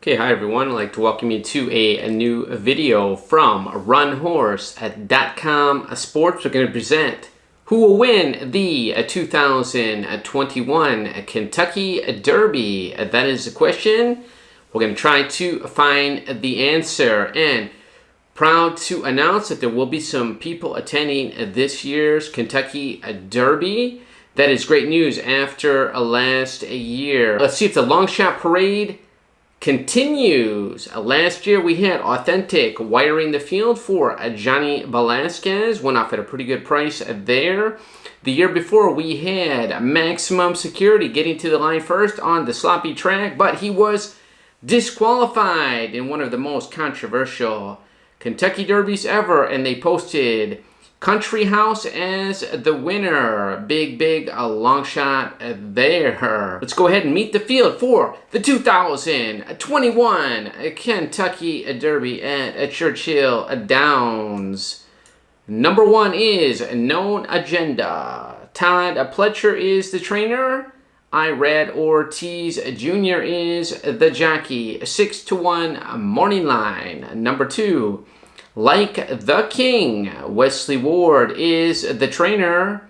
Okay, hi everyone. I'd like to welcome you to a new video from runhorse.com sports. We're going to present who will win the 2021 Kentucky Derby. That is the question. We're going to try to find the answer, and proud to announce that there will be some people attending this year's Kentucky Derby. That is great news after last year. Let's see if the long shot parade continues. Last year we had authentic wiring the field for Johnny Velasquez. Went off at a pretty good price there. The year before we had Maximum Security getting to the line first on the sloppy track, but he was disqualified in one of the most controversial Kentucky Derbies ever, and they posted Country House as the winner. Big long shot there. Let's go ahead and meet the field for the 2021 Kentucky Derby at Churchill Downs. Number 1 is Known Agenda. Todd Pletcher is the trainer. Irad Ortiz Jr. is the jockey. 6-1 morning line. Number 2, Like the King, Wesley Ward is the trainer.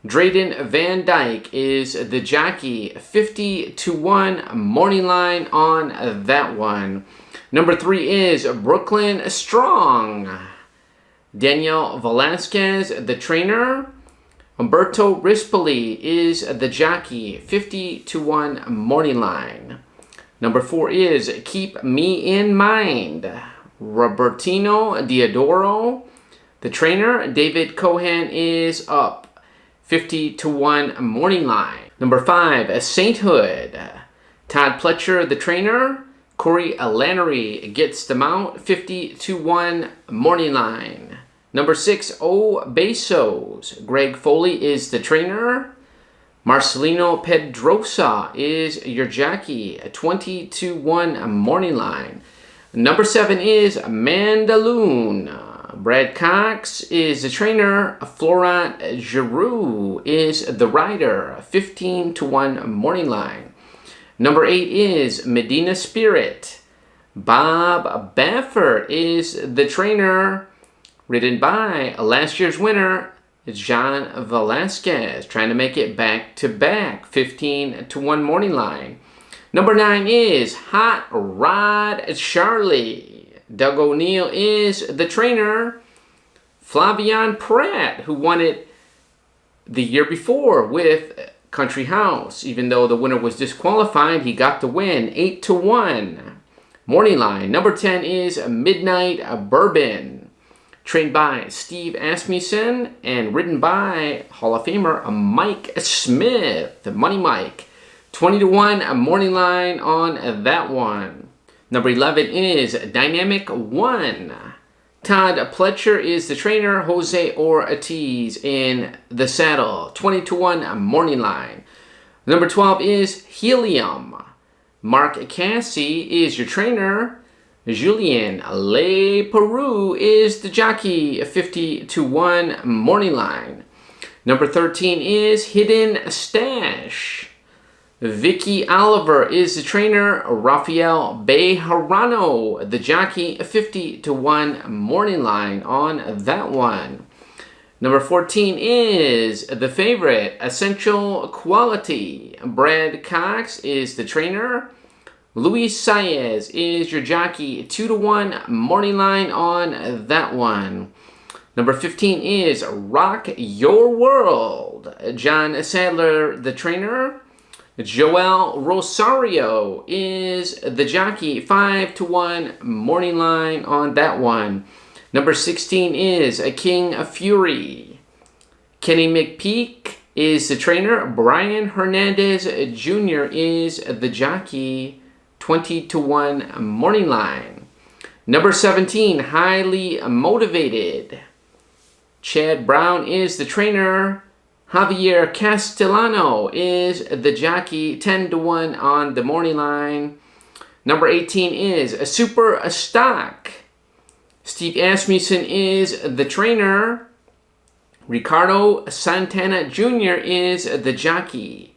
Drayden Van Dyke is the jockey. 50-1 morning line on that one. Number 3 is Brooklyn Strong. Daniel Velasquez, the trainer. Umberto Rispoli is the jockey. 50-1 morning line. Number 4 is Keep Me in Mind. Robertino Diodoro, the trainer. David Cohan is up. 50-1 morning line. Number 5, Sainthood. Todd Pletcher, the trainer. Corey Lannery gets the mount. 50-1 morning line. Number 6, O Besos. Greg Foley is the trainer. Marcelino Pedrosa is your jockey. 20-1 morning line. Number 7 is Mandaloon. Brad Cox is the trainer. Florent Giroux is the rider. 15-1 morning line. Number 8 is Medina Spirit. Bob Baffert is the trainer. Ridden by last year's winner, John Velasquez. Trying to make it back-to-back. 15-1 morning line. Number 9 is Hot Rod Charlie. Doug O'Neill is the trainer. Flavian Pratt, who won it the year before with Country House. Even though the winner was disqualified, he got the win. 8-1 morning line. Number 10 is Midnight Bourbon. Trained by Steve Asmussen and ridden by Hall of Famer Mike Smith. Money Mike. 20-1 morning line on that one. Number 11 is Dynamic One. Todd Pletcher is the trainer. Jose Ortiz in the saddle. 20-1 morning line. Number 12 is Helium. Mark Cassie is your trainer. Julien Le Peru is the jockey. 50-1 morning line. Number 13 is Hidden Stash. Vicky Oliver is the trainer. Rafael Bejarano, the jockey. 50-1 morning line on that one. Number 14 is the favorite, Essential Quality. Brad Cox is the trainer. Luis Saez is your jockey. 2-1 morning line on that one. Number 15 is Rock Your World. John Sadler, the trainer. Joel Rosario is the jockey. 5-1 morning line on that one. Number 16 is King of Fury. Kenny McPeak is the trainer. Brian Hernandez Jr. is the jockey. 20-1 morning line. Number 17, Highly Motivated. Chad Brown is the trainer. Javier Castellano is the jockey. 10-1 on the morning line. Number 18 is Super Stock. Steve Asmussen is the trainer. Ricardo Santana Jr. is the jockey.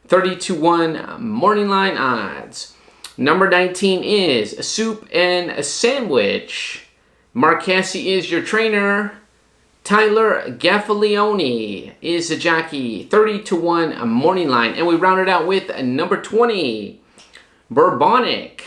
30-1 morning line odds. Number 19 is Soup and a Sandwich. Mark Cassie is your trainer. Tyler Gaffalione is the jockey. 30-1 morning line. And we rounded out with number 20, Bourbonic.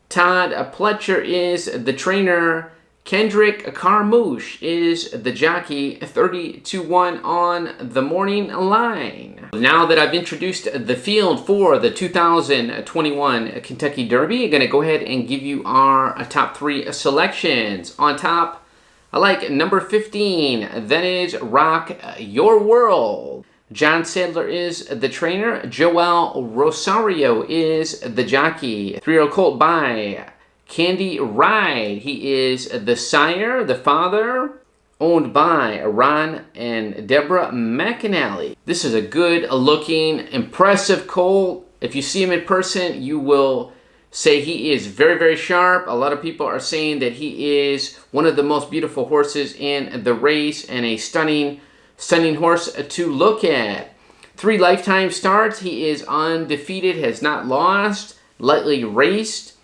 Todd Pletcher is the trainer. Kendrick Carmouche is the jockey. 30-1 on the morning line. Now that I've introduced the field for the 2021 Kentucky Derby, I'm going to go ahead and give you our top 3 selections. On top, I like number 15. That is Rock Your World. John Sadler is the trainer. Joel Rosario is the jockey. 3-year-old colt by Candy Ride. He is the sire, the father, owned by Ron and Deborah McAnally. This is a good looking, impressive colt. If you see him in person, you will say he is very, very sharp. A lot of people are saying that he is one of the most beautiful horses in the race and a stunning horse to look at. 3 lifetime starts. He is undefeated, has not lost, lightly raced.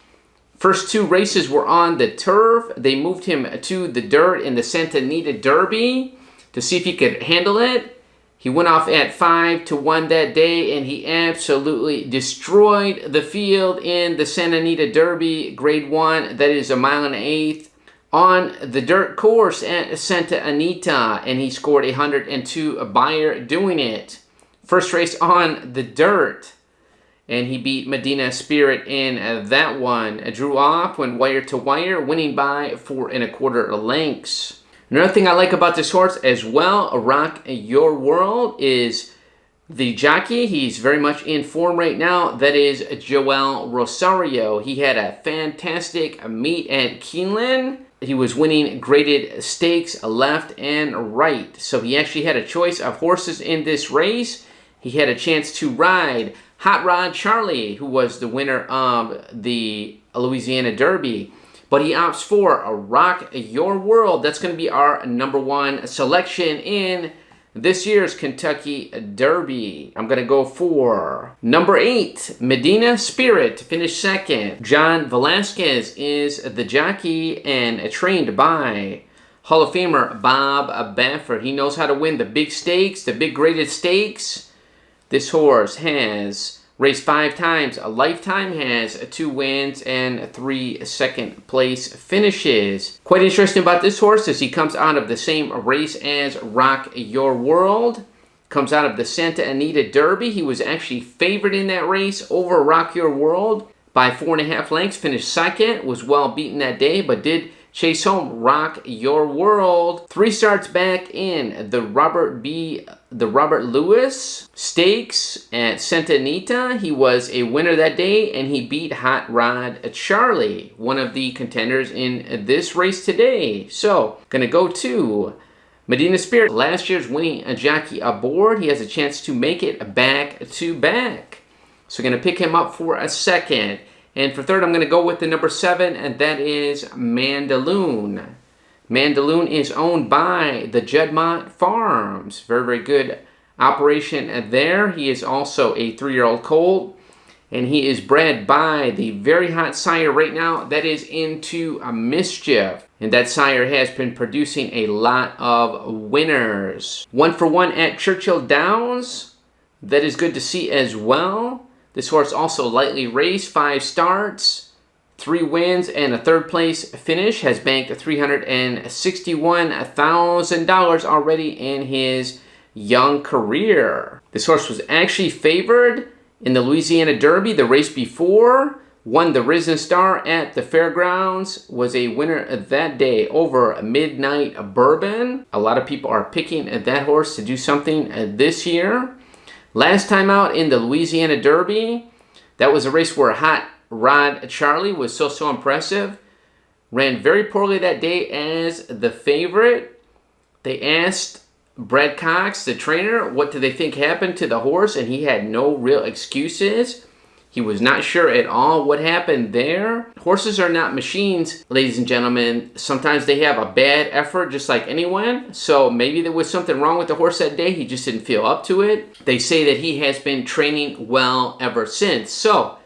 First 2 races were on the turf. They moved him to the dirt in the Santa Anita Derby to see if he could handle it. He went off at 5-1 that day, and he absolutely destroyed the field in the Santa Anita Derby, Grade 1. That is 1 1/8 on the dirt course at Santa Anita, and he scored 102 Beyer doing it. First race on the dirt, and he beat Medina Spirit in that one. Drew off, went wire to wire, winning by 4 1/4 lengths. Another thing I like about this horse as well, Rock Your World, is the jockey. He's very much in form right now. That is Joel Rosario. He had a fantastic meet at Keeneland. He was winning graded stakes left and right. So he actually had a choice of horses in this race. He had a chance to ride Hot Rod Charlie, who was the winner of the Louisiana Derby. But he opts for a Rock Your World. That's going to be our number 1 selection in this year's Kentucky Derby. I'm going to go for number 8, Medina Spirit, to finish second. John Velasquez is the jockey and trained by Hall of Famer Bob Baffert. He knows how to win the big stakes, the big graded stakes. This horse has raced 5 times. A lifetime, has 2 wins and 3 second place finishes. Quite interesting about this horse is he comes out of the same race as Rock Your World. Comes out of the Santa Anita Derby. He was actually favored in that race over Rock Your World by 4.5 lengths. Finished second. Was well beaten that day, but did chase home Rock Your World. 3 starts back in the Robert Lewis Stakes at Santa Anita. He was a winner that day, and he beat Hot Rod Charlie, one of the contenders in this race today. So, gonna go to Medina Spirit, last year's winning jockey aboard. He has a chance to make it back to back. So, gonna pick him up for a second. And for third, I'm going to go with the number 7, and that is Mandaloon. Mandaloon is owned by the Juddmonte Farms. Very, very good operation there. He is also a 3-year-old colt, and he is bred by the very hot sire right now that is Into a Mischief. And that sire has been producing a lot of winners. 1 for 1 at Churchill Downs. That is good to see as well. This horse also lightly raced, 5 starts, 3 wins, and a 3rd place finish. Has banked $361,000 already in his young career. This horse was actually favored in the Louisiana Derby the race before. Won the Risen Star at the fairgrounds. Was a winner that day over Midnight Bourbon. A lot of people are picking that horse to do something this year. Last time out in the Louisiana Derby, that was a race where Hot Rod Charlie was so impressive. Ran very poorly that day as the favorite. They asked Brad Cox, the trainer, what do they think happened to the horse, and he had no real excuses. He was not sure at all what happened there. Horses are not machines, ladies and gentlemen. Sometimes they have a bad effort just like anyone. So maybe there was something wrong with the horse that day. He just didn't feel up to it. They say that he has been training well ever since. So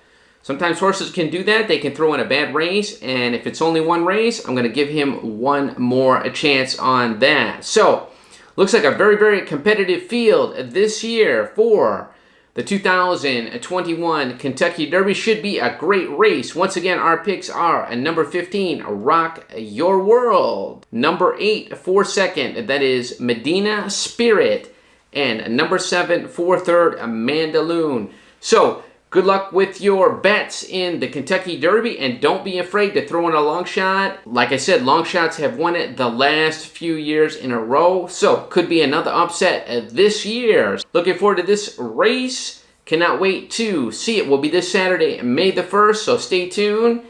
Sometimes horses can do that. They can throw in a bad race, and if it's only one race, I'm going to give him one more chance on that. So, looks like a very, very competitive field this year for the 2021 Kentucky Derby. Should be a great race. Once again, our picks are number 15, Rock Your World. Number 8 for second, that is Medina Spirit. And number 7 for third, Mandaloon. So, good luck with your bets in the Kentucky Derby, and don't be afraid to throw in a long shot. Like I said, long shots have won it the last few years in a row, so could be another upset this year. Looking forward to this race. Cannot wait to see it. Will be this Saturday, May the 1st, so stay tuned.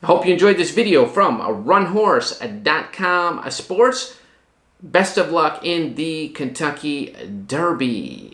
I hope you enjoyed this video from runhorse.com sports. Best of luck in the Kentucky Derby.